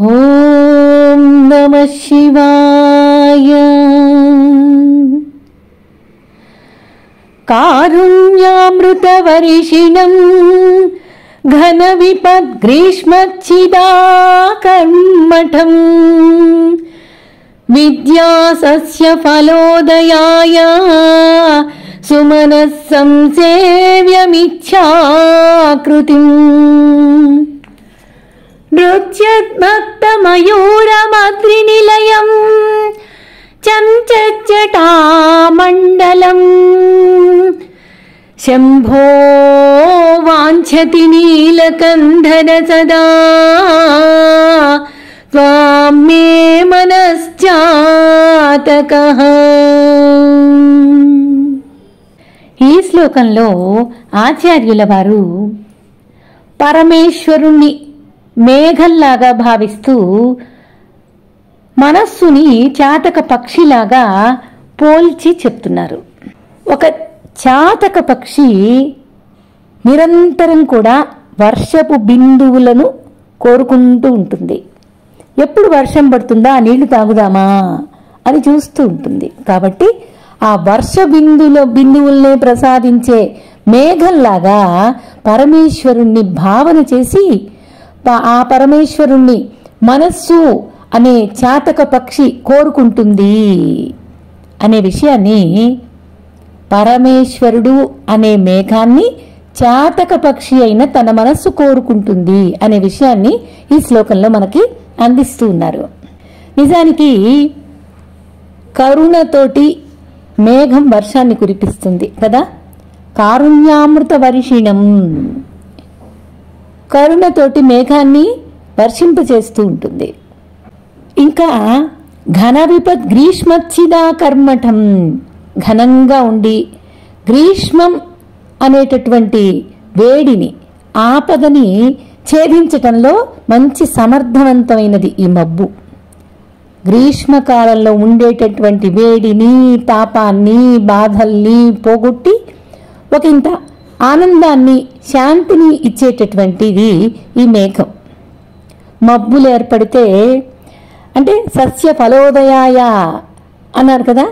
ఓం నమః శివాయ. కారుణ్యామృతవర్షిణం ఘన విపద్గ్రీష్మచ్చిదాకర్మఠం విద్యాసస్య ఫలోదయాయ సుమనః సంసేవ్యమిచ్ఛాకృతిం నృత్యద్భక్తమయూరమద్రినిలయం చంచజ్జటామండలం శంభో వాంఛతి నీలకంఠర సదా త్వాం మే మనశ్చాతకః. ఈ శ్లోకంలో ఆచార్యుల వారు పరమేశ్వరుణ్ణి మేఘంలాగా భావిస్తూ మనస్సుని చాతక పక్షిలాగా పోల్చి చెప్తున్నారు. ఒక చాతక పక్షి నిరంతరం కూడా వర్షపు బిందువులను కోరుకుంటూ ఉంటుంది. ఎప్పుడు వర్షం పడుతుందా, ఆ నీళ్లు తాగుదామా అని చూస్తూ ఉంటుంది. కాబట్టి ఆ వర్ష బిందువుల్ని ప్రసాదించే మేఘంలాగా పరమేశ్వరుణ్ణి భావన చేసి ఆ పరమేశ్వరుణ్ణి మనస్సు అనే చాతక పక్షి కోరుకుంటుంది అనే విషయాన్ని, పరమేశ్వరుడు అనే మేఘాన్ని చాతక పక్షి అయిన తన మనస్సు కోరుకుంటుంది అనే విషయాన్ని ఈ శ్లోకంలో మనకి అందిస్తూ ఉన్నారు. నిజానికి కరుణతోటి మేఘం వర్షాన్ని కురిపిస్తుంది కదా. కారుణ్యామృత వర్షిణం, కరుణతోటి మేఘాన్ని వర్షింపచేస్తూ ఉంటుంది. ఇంకా ఘన విపత్ గ్రీష్మచ్చిదాకర్మఠం, ఘనంగా ఉండి గ్రీష్మం అనేటటువంటి వేడిని, ఆపదని ఛేదించటంలో మంచి సమర్థవంతమైనది ఈ మబ్బు. గ్రీష్మకాలంలో ఉండేటటువంటి వేడిని, తాపాన్ని, బాధల్ని పోగొట్టి ఒక ఇంత ఆనందాన్ని, శాంతిని ఇచ్చేటటువంటిది ఈ మేఘం. మబ్బులు ఏర్పడితే అంటే సస్య ఫలోదయాయ అన్నారు కదా.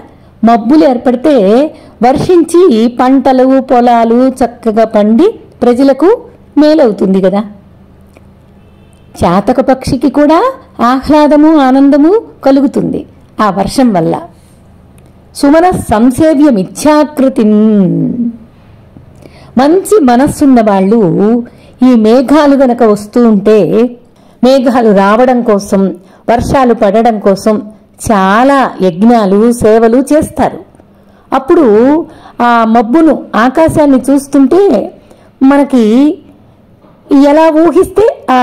మబ్బులు ఏర్పడితే వర్షించి పంటలు, పొలాలు చక్కగా పండి ప్రజలకు మేలవుతుంది కదా. చాతక పక్షికి కూడా ఆహ్లాదము, ఆనందము కలుగుతుంది ఆ వర్షం వల్ల. సుమన సంసేవ్యమిచ్ఛాకృతిం, మంచి మనస్సున్న వాళ్ళు ఈ మేఘాలు గనక వస్తూ ఉంటే, మేఘాలు రావడం కోసం, వర్షాలు పడడం కోసం చాలా యజ్ఞాలు, సేవలు చేస్తారు. అప్పుడు ఆ మబ్బును, ఆకాశాన్ని చూస్తుంటే మనకి ఎలా ఊహిస్తే ఆ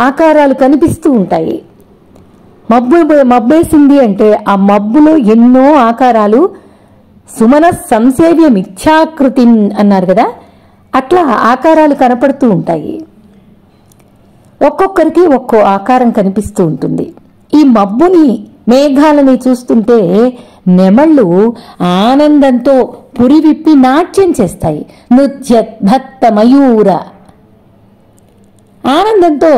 ఆకారాలు కనిపిస్తూ ఉంటాయి. మబ్బేసింది అంటే ఆ మబ్బులో ఎన్నో ఆకారాలు, సుమన సంసేవ్యమిచ్ఛాకృతిం అన్నారు కదా, అట్లా ఆకారాలు కనపడుతూ ఉంటాయి. ఒక్కొక్కరికి ఒక్కో ఆకారం కనిపిస్తూ ఉంటుంది. ఈ మబ్బుని, మేఘాలని చూస్తుంటే నెమళ్ళు ఆనందంతో పురివిప్పి నాట్యం చేస్తాయి. నృత్యద్భక్త మయూర, ఆనందంతో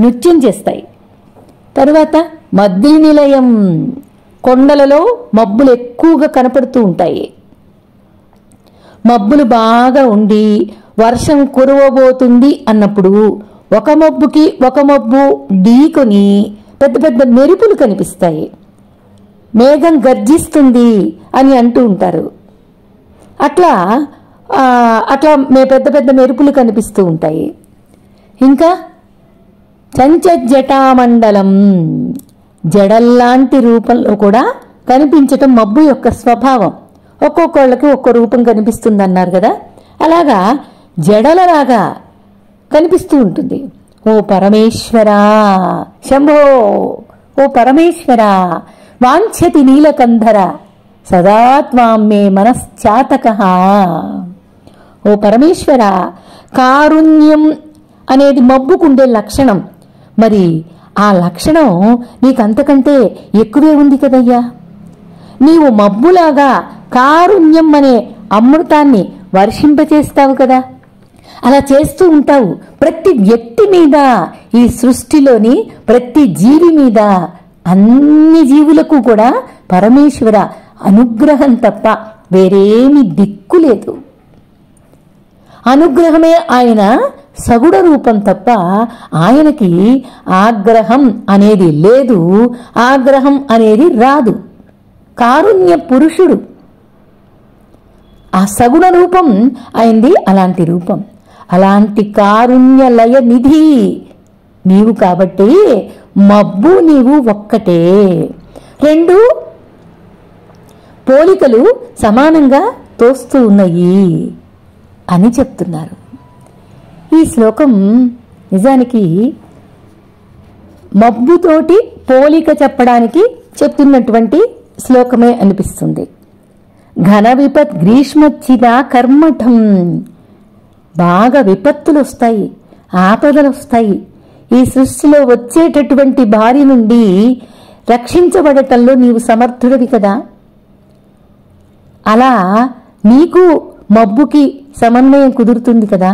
నృత్యం చేస్తాయి. తరువాత మద్రి నిలయం, కొండలలో మబ్బులు ఎక్కువగా కనపడుతూ ఉంటాయి. మబ్బులు బాగా ఉండి వర్షం కురవబోతుంది అన్నప్పుడు ఒక మబ్బుకి ఒక మబ్బు ఢీకొని పెద్ద పెద్ద మెరుపులు కనిపిస్తాయి. మేఘం గర్జిస్తుంది అని అంటూ ఉంటారు. అట్లా పెద్ద పెద్ద మెరుపులు కనిపిస్తూ ఉంటాయి. ఇంకా చంచజ్జటామండలం, జడల్లాంటి రూపంలో కూడా కనిపించటం మబ్బు యొక్క స్వభావం. ఒక్కొక్కళ్ళకి ఒక్కో రూపం కనిపిస్తుంది అన్నారు కదా. అలాగా జడలలాగా కనిపిస్తూ ఉంటుంది. ఓ పరమేశ్వరా శంభో, ఓ పరమేశ్వరా వాంఛతి నీలకంధర సదా త్వాం మే మనశ్చాతకః. ఓ పరమేశ్వరా, కారుణ్యం అనేది మబ్బుకుండే లక్షణం. మరి ఆ లక్షణం నీకంతకంటే ఎక్కువే ఉంది కదయ్యా. నీవు మబ్బులాగా కారుణ్యం అనే అమృతాన్ని వర్షింపచేస్తావు కదా. అలా చేస్తూ ఉంటావు. ప్రతి వ్యక్తి మీద, ఈ సృష్టిలోని ప్రతి జీవి మీద, అన్ని జీవులకు కూడా పరమేశ్వర అనుగ్రహం తప్ప వేరేమి దిక్కు లేదు. అనుగ్రహమే ఆయన సగుణ రూపం తప్ప ఆయనకి ఆగ్రహం అనేది లేదు, ఆగ్రహం అనేది రాదు. కారుణ్య పురుషుడు, ఆ సగుణ రూపం అయింది. అలాంటి రూపం, అలాంటి కారుణ్య లయ నిధి నీవు. కాబట్టి మబ్బు నీవు ఒక్కటే. రెండు పోలికలు సమానంగా తోస్తూ ఉన్నాయి అని చెప్తున్నారు. ఈ శ్లోకం నిజానికి మబ్బుతోటి పోలిక చెప్పడానికి చెప్తున్నటువంటి శ్లోకమే అనిపిస్తుంది. ఘన విపత్ గ్రీష్మచ్చిద కర్మఠం. బాగా విపత్తులు వస్తాయి, ఆపదలు వస్తాయి. ఈ సృష్టిలో వచ్చేటటువంటి బారి నుండి రక్షించబడటంలో నీవు సమర్థుడివి కదా. అలా నీకు మబ్బుకి సమన్వయం కుదురుతుంది కదా.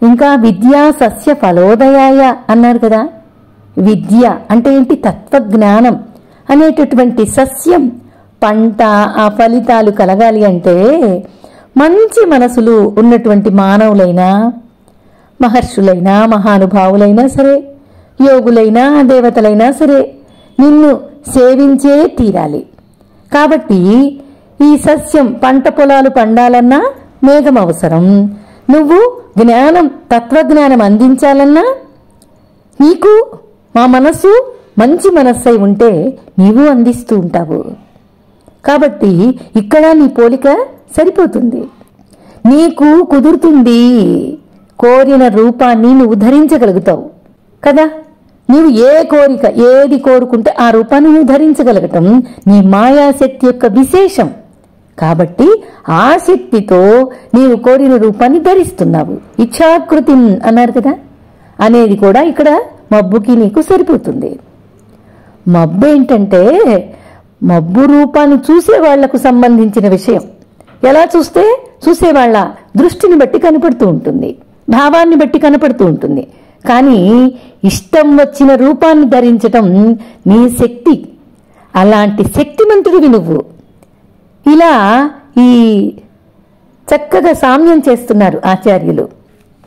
ఇంకా విద్యా సస్య ఫలోదయాయ అన్నారు కదా. విద్య అంటే ఏంటి? తత్వజ్ఞానం అనేటటువంటి సస్యం, పంట, ఆ ఫలితాలు కలగాలి అంటే మంచి మనసులు ఉన్నటువంటి మానవులైనా, మహర్షులైనా, మహానుభావులైనా సరే, యోగులైనా, దేవతలైనా సరే నిన్ను సేవించే తీరాలి. కాబట్టి ఈ సస్యం, పంట పొలాలు పండాలన్నా మేఘం అవసరం. నువ్వు జ్ఞానం, తత్వజ్ఞానం అందించాలన్నా నీకు మా మనస్సు మంచి మనస్సై ఉంటే నీవు అందిస్తూ ఉంటావు. కాబట్టి ఇక్కడ నీ పోలిక సరిపోతుంది. నీకు కుదురుతుంది, కోరిన రూపాన్ని నువ్వు ధరించగలుగుతావు కదా. నీవు ఏ కోరిక, ఏది కోరుకుంటే ఆ రూపాన్ని నువ్వు ధరించగలగటం నీ మాయాశక్తి యొక్క విశేషం. కాబట్టి ఆ శక్తితో నీవు కోరిన రూపాన్ని ధరిస్తున్నావు. ఇచ్ఛాకృతి అన్నారు కదా, అనేది కూడా ఇక్కడ మబ్బుకి నీకు సరిపోతుంది. మబ్బు ఏంటంటే మబ్బు రూపాన్ని చూసే వాళ్లకు సంబంధించిన విషయం. ఎలా చూస్తే చూసేవాళ్ల దృష్టిని బట్టి కనపడుతూ ఉంటుంది, భావాన్ని బట్టి కనపడుతూ ఉంటుంది. కానీ ఇష్టం వచ్చిన రూపాన్ని ధరించటం నీ శక్తి. అలాంటి శక్తిమంతుడివి నువ్వు. ఇలా ఈ చక్కగా సామ్యం చేస్తున్నారు ఆచార్యులు.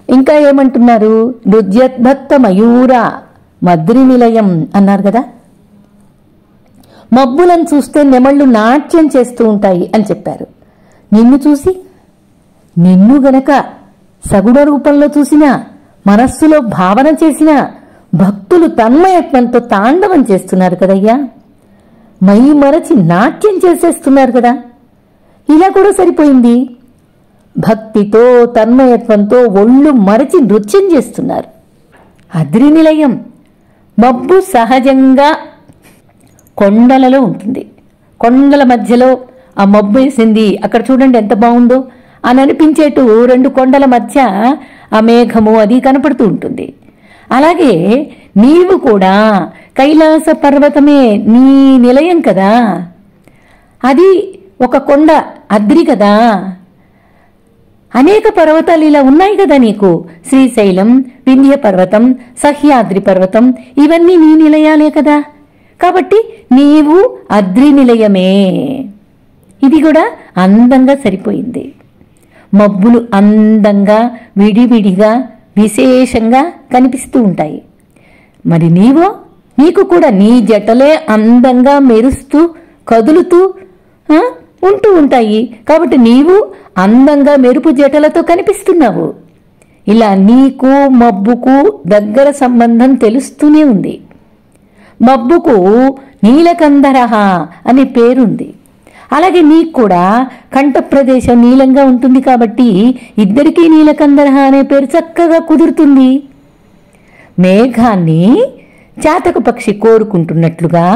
ఇంకా ఏమంటున్నారు? నృత్యద్భక్త మయూర మద్రి నిలయం అన్నారు కదా. మబ్బులను చూస్తే నెమళ్ళు నాట్యం చేస్తూ ఉంటాయి అని చెప్పారు. నిన్ను చూసి, నిన్ను గనక సగుణ రూపంలో చూసినా, మనస్సులో భావన చేసినా భక్తులు తన్మయత్వంతో తాండవం చేస్తున్నారు కదయ్యా. మై మరచి నాట్యం చేసేస్తున్నారు కదా. ఇలా కూడా సరిపోయింది. భక్తితో, తన్మయత్వంతో ఒళ్ళు మరచి నృత్యం చేస్తున్నారు. అద్రి నిలయం. మబ్బు సహజంగా కొండలలో ఉంటుంది. కొండల మధ్యలో ఆ మబ్బు వేసింది, అక్కడ చూడండి ఎంత బాగుందో అని అనిపించేటు రెండు కొండల మధ్య ఆ మేఘము అది కనపడుతూ ఉంటుంది. అలాగే నీవు కూడా కైలాస పర్వతమే నీ నిలయం కదా. అది ఒక కొండ, అద్రి కదా. అనేక పర్వతాలు ఇలా ఉన్నాయి కదా నీకు. శ్రీశైలం, వింధ్య పర్వతం, సహ్యాద్రి పర్వతం, ఇవన్నీ నీ నిలయాలే కదా. కాబట్టి నీవు అద్రి నిలయమే. ఇది కూడా అందంగా సరిపోయింది. మబ్బులు అందంగా, విడివిడిగా, విశేషంగా కనిపిస్తూ ఉంటాయి. మరి నీకు కూడా నీ జటలే అందంగా మెరుస్తూ కదులుతూ ఉంటూ ఉంటాయి. కాబట్టి నీవు అందంగా మెరుపు జటలతో కనిపిస్తున్నావు. ఇలా నీకు మబ్బుకు దగ్గర సంబంధం తెలుస్తూనే ఉంది. మబ్బుకు నీలకందరహ అనే పేరుంది. అలాగే నీకు కూడా కంఠ ప్రదేశం నీలంగా ఉంటుంది. కాబట్టి ఇద్దరికీ నీలకందరహ అనే పేరు చక్కగా కుదురుతుంది. మేఘాన్ని చాతక పక్షి కోరుకుంటున్నట్లుగా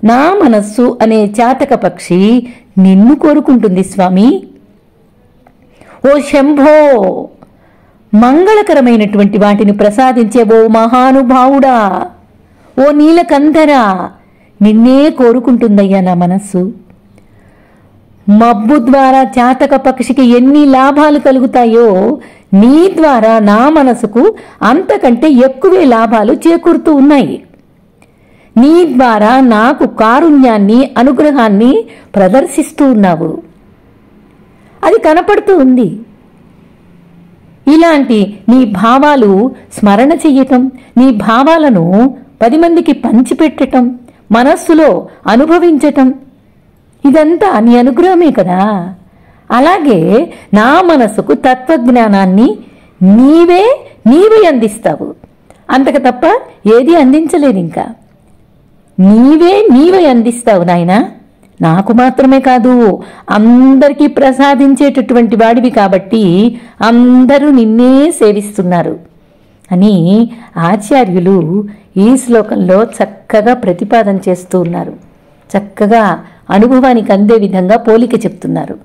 నా మనస్సు అనే చాతక పక్షి నిన్ను కోరుకుంటుంది స్వామి. ఓ శంభో, మంగళకరమైనటువంటి వాటిని ప్రసాదించే ఓ మహానుభావుడా, ఓ నీలకందర, నిన్నే కోరుకుంటుందయ్యా నా మనస్సు. మబ్బు ద్వారా చాతక పక్షికి ఎన్ని లాభాలు కలుగుతాయో నీ ద్వారా నా మనసుకు అంతకంటే ఎక్కువే లాభాలు చేకూరుతూ ఉన్నాయి. నీ ద్వారా నాకు కారుణ్యాన్ని, అనుగ్రహాన్ని ప్రదర్శిస్తూ ఉన్నావు. అది కనపడుతూ ఉంది. ఇలాంటి నీ భావాలు స్మరణ చెయ్యటం, నీ భావాలను 10 మందికి పంచిపెట్టటం, మనస్సులో అనుభవించటం, ఇదంతా నీ అనుగ్రహమే కదా. అలాగే నా మనసుకు తత్వజ్ఞానాన్ని నీవే అందిస్తావు. అంతకు తప్ప ఏది అందించలేదు. ఇంకా నీవే అందిస్తావు నాయనా. నాకు మాత్రమే కాదు, అందరికీ ప్రసాదించేటటువంటి వాడివి కాబట్టి అందరూ నిన్నే సేవిస్తున్నారు అని ఆచార్యులు ఈ శ్లోకంలో చక్కగా ప్రతిపాదన చేస్తూ ఉన్నారు. చక్కగా అనుభవానికి అందే విధంగా పోలిక చెప్తున్నారు.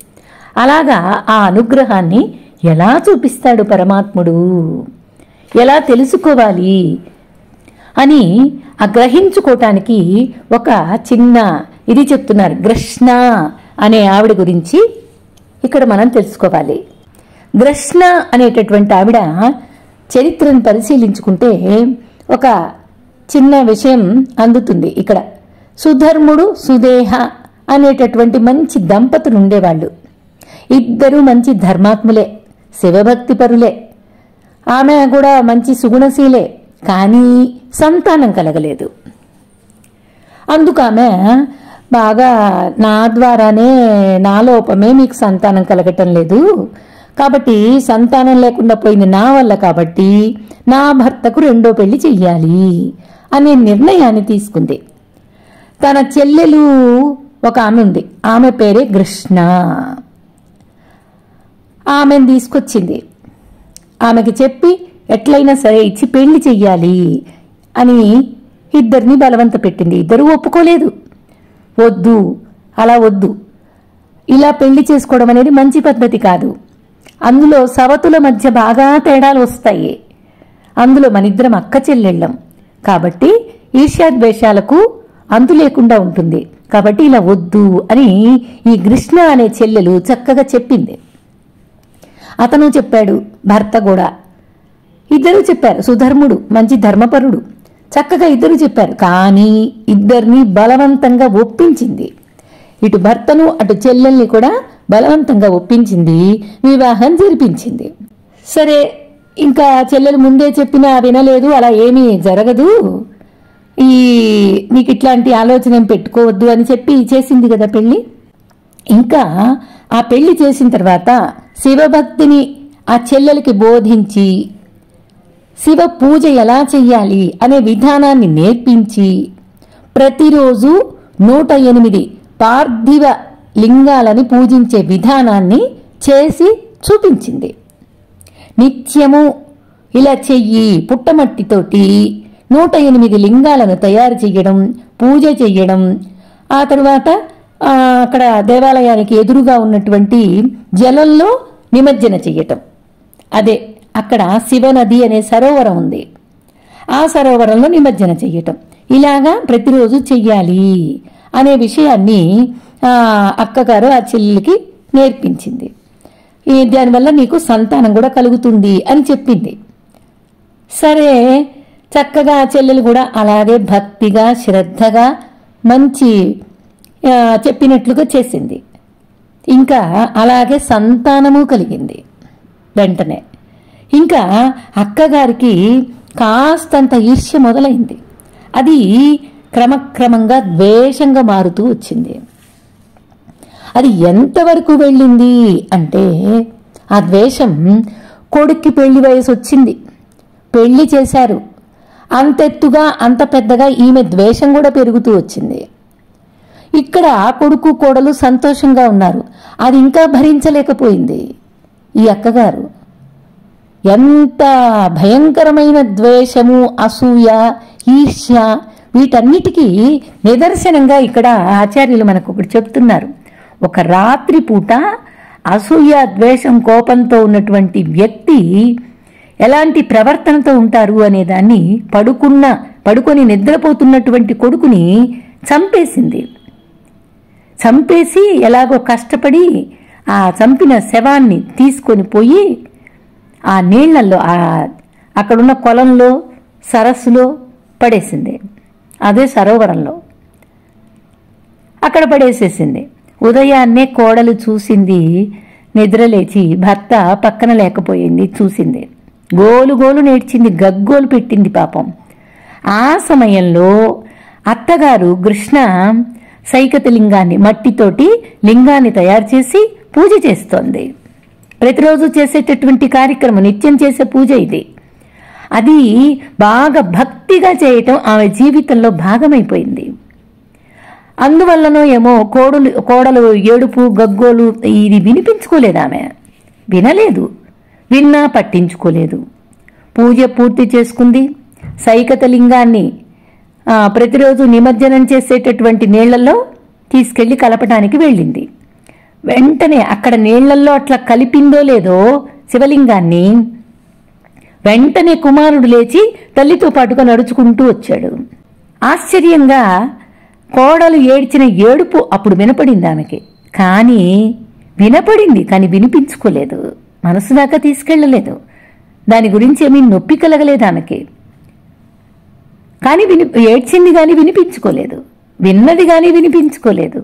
అలాగా ఆ అనుగ్రహాన్ని ఎలా చూపిస్తాడు పరమాత్ముడు, ఎలా తెలుసుకోవాలి అని గ్రహించుకోవటానికి ఒక చిన్న ఇది చెప్తున్నారు. గ్రష్ణ అనే ఆవిడ గురించి ఇక్కడ మనం తెలుసుకోవాలి. గ్రష్ణ అనేటటువంటి ఆవిడ చరిత్రను పరిశీలించుకుంటే ఒక చిన్న విషయం అందుతుంది. ఇక్కడ సుధర్ముడు, సుదేహ అనేటటువంటి మంచి దంపతులు ఉండేవాళ్ళు. ఇద్దరూ మంచి ధర్మాత్ములే, శివభక్తి పరులే. ఆమె కూడా మంచి సుగుణశీలే. కానీ సంతానం కలగలేదు. అందుకు ఆమె బాగా నా ద్వారానే, నా లోపమే మీకు సంతానం కలగటం లేదు కాబట్టి, సంతానం లేకుండా పోయింది నా వల్ల కాబట్టి నా భర్తకు 2వ పెళ్లి చెయ్యాలి అనే నిర్ణయాన్ని తీసుకుంది. తన చెల్లెలు ఒక ఆమె ఉంది, ఆమె పేరే కృష్ణ. ఆమెను తీసుకొచ్చింది. ఆమెకి చెప్పి ఎట్లయినా సరే ఇచ్చి పెళ్లి చెయ్యాలి అని ఇద్దరిని బలవంత పెట్టింది. ఇద్దరూ ఒప్పుకోలేదు. వద్దు, అలా వద్దు, ఇలా పెళ్లి చేసుకోవడం అనేది మంచి పద్ధతి కాదు. అందులో సవతుల మధ్య బాగా తేడాలు వస్తాయి. అందులో మనిద్దరం అక్క చెల్లెళ్ళం కాబట్టి ఈర్ష్యాద్వేషాలకు అంతు లేకుండా ఉంటుంది. కాబట్టి ఇలా వద్దు అని ఈ కృష్ణ అనే చెల్లెలు చక్కగా చెప్పింది. అతను చెప్పాడు, భర్త కూడా. ఇద్దరు చెప్పారు. సుధర్ముడు మంచి ధర్మపరుడు, చక్కగా ఇద్దరు చెప్పారు. కానీ ఇద్దరిని బలవంతంగా ఒప్పించింది. ఇటు భర్తను అటు చెల్లెల్ని కూడా బలవంతంగా ఒప్పించింది, వివాహం జరిపించింది. సరే, ఇంకా చెల్లెలు ముందే చెప్పినా వినలేదు. అలా ఏమీ జరగదు, నీకు ఇట్లాంటి ఆలోచన ఏం పెట్టుకోవద్దు అని చెప్పి చేసింది కదా పెళ్లి. ఇంకా ఆ పెళ్లి చేసిన తర్వాత శివభక్తిని ఆ చెల్లెలకి బోధించి, శివ పూజ ఎలా చెయ్యాలి అనే విధానాన్ని నేర్పించి, ప్రతిరోజు 108 పార్థివ లింగాలని పూజించే విధానాన్ని చేసి చూపించింది. నిత్యము ఇలా చెయ్యి, పుట్టమట్టితోటి 108 లింగాలను తయారు చెయ్యడం, పూజ చెయ్యడం, ఆ తరువాత అక్కడ దేవాలయానికి ఎదురుగా ఉన్నటువంటి జలంలో నిమజ్జన చెయ్యటం. అదే అక్కడ శివనది అనే సరోవరం ఉంది, ఆ సరోవరంలో నిమజ్జన చెయ్యటం. ఇలాగా ప్రతిరోజు చెయ్యాలి అనే విషయాన్ని అక్కగారు ఆ చెల్లెలికి నేర్పించింది. దానివల్ల నీకు సంతానం కూడా కలుగుతుంది అని చెప్పింది. సరే, చక్కగా ఆ చెల్లెలు కూడా అలాగే భక్తిగా, శ్రద్ధగా, మంచి చెప్పినట్లుగా చేసింది. ఇంకా అలాగే సంతానము కలిగింది వెంటనే. ఇంకా అక్కగారికి కాస్తంత ఈర్ష్య మొదలైంది. అది క్రమక్రమంగా ద్వేషంగా మారుతూ వచ్చింది. అది ఎంతవరకు వెళ్ళింది అంటే, ఆ ద్వేషం కొడుక్కి పెళ్లి వయసు వచ్చింది, పెళ్లి చేశారు. అంతెత్తుగా అంత పెద్దగా ఈమె ద్వేషం కూడా పెరుగుతూ వచ్చింది. ఇక్కడ కొడుకు కోడలు సంతోషంగా ఉన్నారు, అది ఇంకా భరించలేకపోయింది ఈ అక్కగారు. ఎంత భయంకరమైన ద్వేషము, అసూయ, ఈర్ష్య, వీటన్నిటికీ నిదర్శనంగా ఇక్కడ ఆచార్యులు మనకు ఒకటి చెప్తున్నారు. ఒక రాత్రి పూట అసూయ, ద్వేషం, కోపంతో ఉన్నటువంటి వ్యక్తి ఎలాంటి ప్రవర్తనతో ఉంటారు అనే దాన్ని పడుకొని నిద్రపోతున్నటువంటి కొడుకుని చంపేసింది. చంపేసి ఎలాగో కష్టపడి ఆ చంపిన శవాన్ని తీసుకొని పోయి ఆ నీళ్లలో అక్కడున్న కొలంలో సరస్సులో పడేసింది. అదే సరోవరంలో అక్కడ పడేసేసింది. ఉదయాన్నే కోడలు చూసింది, నిద్రలేచి భర్త పక్కన లేకపోయింది, చూసింది. గోలు గోలు నేర్చింది, గగ్గోలు పెట్టింది పాపం. ఆ సమయంలో అత్తగారు కృష్ణ సైకత లింగాన్ని, మట్టితోటి లింగాన్ని తయారు చేసి పూజ చేస్తోంది. ప్రతిరోజు చేసేటటువంటి కార్యక్రమం, నిత్యం చేసే పూజ ఇది. అది బాగా భక్తిగా చేయటం ఆమె జీవితంలో భాగమైపోయింది. అందువల్లనో ఏమో కోడలు ఏడుపు గగ్గోలు ఇది వినిపించుకోలేదు. ఆమె వినలేదు, విన్నా పట్టించుకోలేదు. పూజ పూర్తి చేసుకుంది. సైకత లింగాన్ని ప్రతిరోజు నిమజ్జనం చేసేటటువంటి నీళ్లలో తీసుకెళ్లి కలపడానికి వెళ్ళింది. వెంటనే అక్కడ నీళ్లల్లో అట్లా కలిపిందో లేదో శివలింగాన్ని, వెంటనే కుమారుడు లేచి తల్లితో పాటుగా నడుచుకుంటూ వచ్చాడు. ఆశ్చర్యంగా కోడలు ఏడ్చిన ఏడుపు అప్పుడు వినపడింది ఆమెకి. కానీ వినపడింది, కానీ వినిపించుకోలేదు. మనసు దాకా తీసుకెళ్లలేదు. దాని గురించి ఏమీ నొప్పి కలగలేదు ఆమెకి. కానీ ఏడ్చింది కానీ వినిపించుకోలేదు, విన్నది కానీ వినిపించుకోలేదు.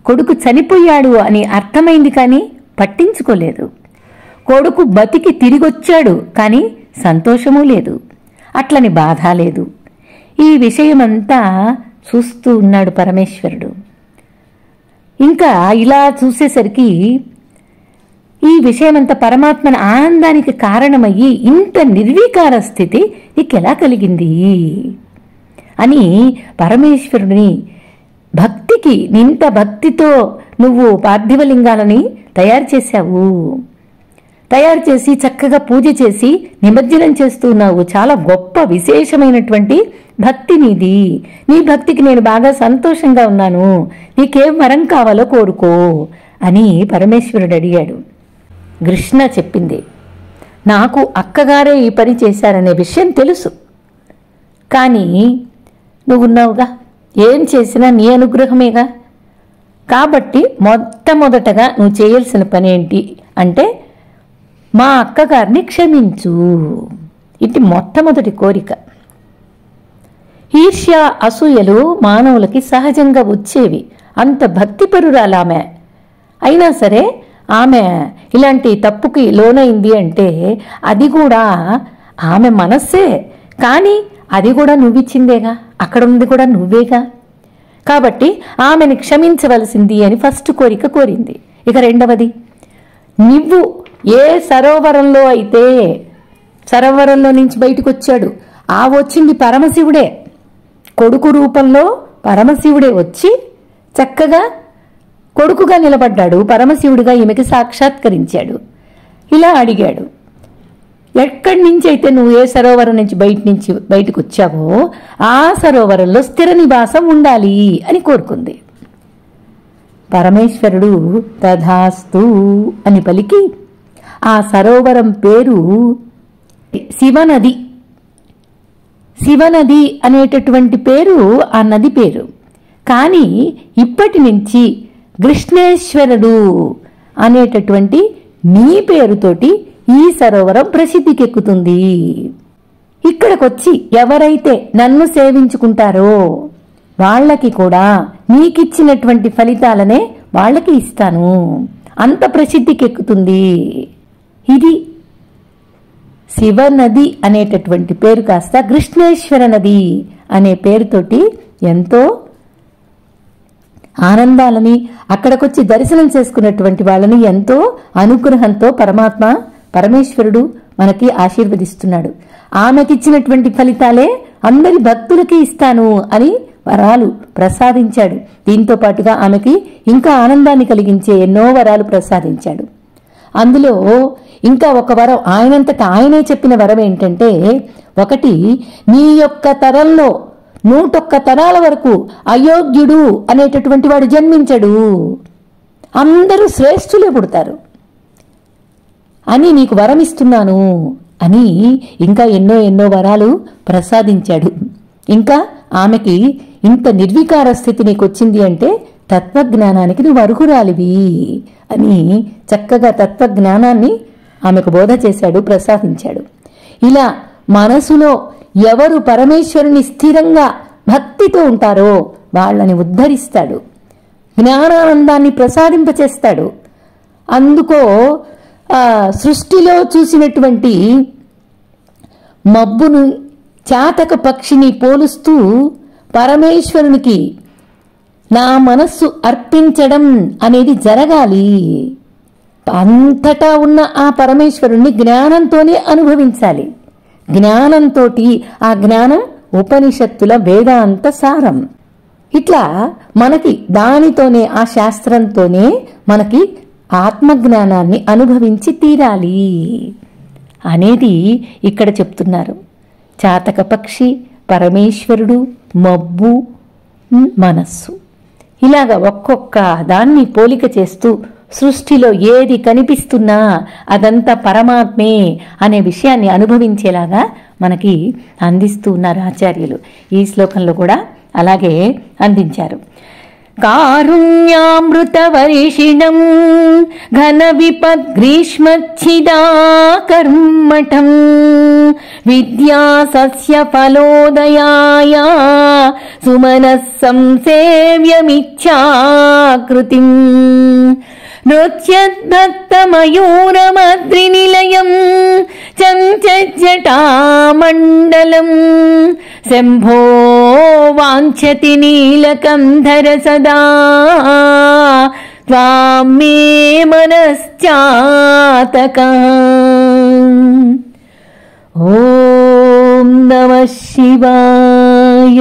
కొడుకు చనిపోయాడు అని అర్థమైంది కానీ పట్టించుకోలేదు. కొడుకు బతికి తిరిగొచ్చాడు కానీ సంతోషమూ లేదు, అట్లని బాధ లేదు. ఈ విషయమంతా చూస్తూ ఉన్నాడు పరమేశ్వరుడు. ఇంకా ఇలా చూసేసరికి ఈ విషయమంతా పరమాత్మని ఆనందానికి కారణమయ్యి ఇంత నిర్వికార స్థితి నీకెలా కలిగింది అని పరమేశ్వరుడిని భక్తికి, ఇంత భక్తితో నువ్వు పార్థివలింగాలని తయారు చేశావు, తయారు చేసి చక్కగా పూజ చేసి నిమజ్జనం చేస్తున్నావు. చాలా గొప్ప విశేషమైనటువంటి భక్తి నీది. నీ భక్తికి నేను బాగా సంతోషంగా ఉన్నాను. నీకేం వరం కావాలో కోరుకో అని పరమేశ్వరుడు అడిగాడు. కృష్ణ చెప్పింది, నాకు అక్కగారే ఈ పని చేశారనే విషయం తెలుసు, కానీ నువ్వున్నావుగా, ఏం చేసినా నీ అనుగ్రహమేగా. కాబట్టి మొట్టమొదటగా నువ్వు చేయాల్సిన పని ఏంటి అంటే మా అక్కగారిని క్షమించు. ఇది మొట్టమొదటి కోరిక. ఈర్ష్య అసూయలు మానవులకి సహజంగా వచ్చేవి. అంత భక్తిపరురాలామె అయినా సరే ఆమె ఇలాంటి తప్పుకి లోనైంది అంటే అది కూడా ఆమె మనస్సే, కానీ అది కూడా నువ్విచ్చిందేగా, అక్కడ ఉంది కూడా నువ్వేగా. కాబట్టి ఆమెను క్షమించవలసింది అని ఫస్ట్ కోరిక కోరింది. ఇక రెండవది, నువ్వు ఏ సరోవరంలో అయితే, సరోవరంలో నుంచి బయటకు వచ్చాడు, ఆ వచ్చింది పరమశివుడే, కొడుకు రూపంలో పరమశివుడే వచ్చి చక్కగా కొడుకుగా నిలబడ్డాడు. పరమశివుడిగా ఈమెకి సాక్షాత్కరించాడు. ఇలా అడిగాడు, ఎక్కడి నుంచి అయితే నువ్వు ఏ సరోవరం నుంచి బయటకు వచ్చావో ఆ సరోవరంలో స్థిర నివాసం ఉండాలి అని కోరుకుంది. పరమేశ్వరుడు తథాస్తు అని పలికి ఆ సరోవరం పేరు శివనది. శివనది అనేటటువంటి పేరు ఆ నది పేరు. కానీ ఇప్పటి నుంచి కృష్ణేశ్వరుడు అనేటటువంటి నీ పేరుతోటి ఈ సరోవరం ప్రసిద్ధికెక్కుతుంది. ఇక్కడికొచ్చి ఎవరైతే నన్ను సేవించుకుంటారో వాళ్ళకి కూడా నీకిచ్చినటువంటి ఫలితాలనే వాళ్ళకి ఇస్తాను, అంత ప్రసిద్ధికెక్కుతుంది. ఇది శివనది అనేటటువంటి పేరు కాస్త కృష్ణేశ్వర నది అనే పేరుతోటి ఎంతో ఆనందాలని, అక్కడికొచ్చి దర్శనం చేసుకున్నటువంటి వాళ్ళని ఎంతో అనుగ్రహంతో పరమేశ్వరుడు మనకి ఆశీర్వదిస్తున్నాడు. ఆమెకిచ్చినటువంటి ఫలితాలే అందరి భక్తులకి ఇస్తాను అని వరాలు ప్రసాదించాడు. దీంతో పాటుగా ఆమెకి ఇంకా ఆనందాన్ని కలిగించే ఎన్నో వరాలు ప్రసాదించాడు. అందులో ఇంకా ఒక వరం, ఆయనంతటా ఆయనే చెప్పిన వరం ఏంటంటే, ఒకటి, నీ యొక్క తరంలో 101 తరాల వరకు అయోగ్యుడు అనేటటువంటి వాడు జన్మించడు, అందరూ శ్రేష్ఠులే పుడతారు అని నీకు వరం ఇస్తున్నాను అని ఇంకా ఎన్నో ఎన్నో వరాలు ప్రసాదించాడు. ఇంకా ఆమెకి ఇంత నిర్వికార స్థితి నీకు వచ్చింది అంటే తత్వజ్ఞానానికి నువ్వు అర్హురాలివి అని చక్కగా తత్వజ్ఞానాన్ని ఆమెకు బోధ చేశాడు, ప్రసాదించాడు. ఇలా మనసులో ఎవరు పరమేశ్వరుని స్థిరంగా భక్తితో ఉంటారో వాళ్ళని ఉద్ధరిస్తాడు, జ్ఞానానందాన్ని ప్రసాదింపచేస్తాడు. అందుకో సృష్టిలో చూసినటువంటి మబ్బును చాతక పక్షిని పోలుస్తూ పరమేశ్వరునికి నా మనస్సు అర్పించడం అనేది జరగాలి. అంతటా ఉన్న ఆ పరమేశ్వరుణ్ణి జ్ఞానంతోనే అనుభవించాలి. జ్ఞానంతో, ఆ జ్ఞానం ఉపనిషత్తుల వేదాంత సారం. ఇట్లా మనకి దానితోనే, ఆ శాస్త్రంతోనే మనకి ఆత్మజ్ఞానాన్ని అనుభవించి తీరాలి అనేది ఇక్కడ చెప్తున్నారు. చాతక పక్షి, పరమేశ్వరుడు, మబ్బు, మనస్సు, ఇలాగ ఒక్కొక్క దాన్ని పోలిక చేస్తూ సృష్టిలో ఏది కనిపిస్తున్నా అదంతా పరమాత్మే అనే విషయాన్ని అనుభవించేలాగా మనకి అందిస్తూ ఉన్నారు ఆచార్యులు. ఈ శ్లోకంలో కూడా అలాగే అందించారు. కారుణ్యామృత వర్షిణం ఘన విపద్గ్రీష్మచ్చిదాకర్మఠం విద్యా సస్య ఫలోదయాయ సుమనః సంసేవ్యమిచ్ఛాకృతిం నృత్యద్భక్తమయూరమద్రినిలయం చంచజ్జటామండలం శంభో వాంఛతి నీలకంధర సదా త్వాం మే మనశ్చాతకః. ఓం నమః శివాయ.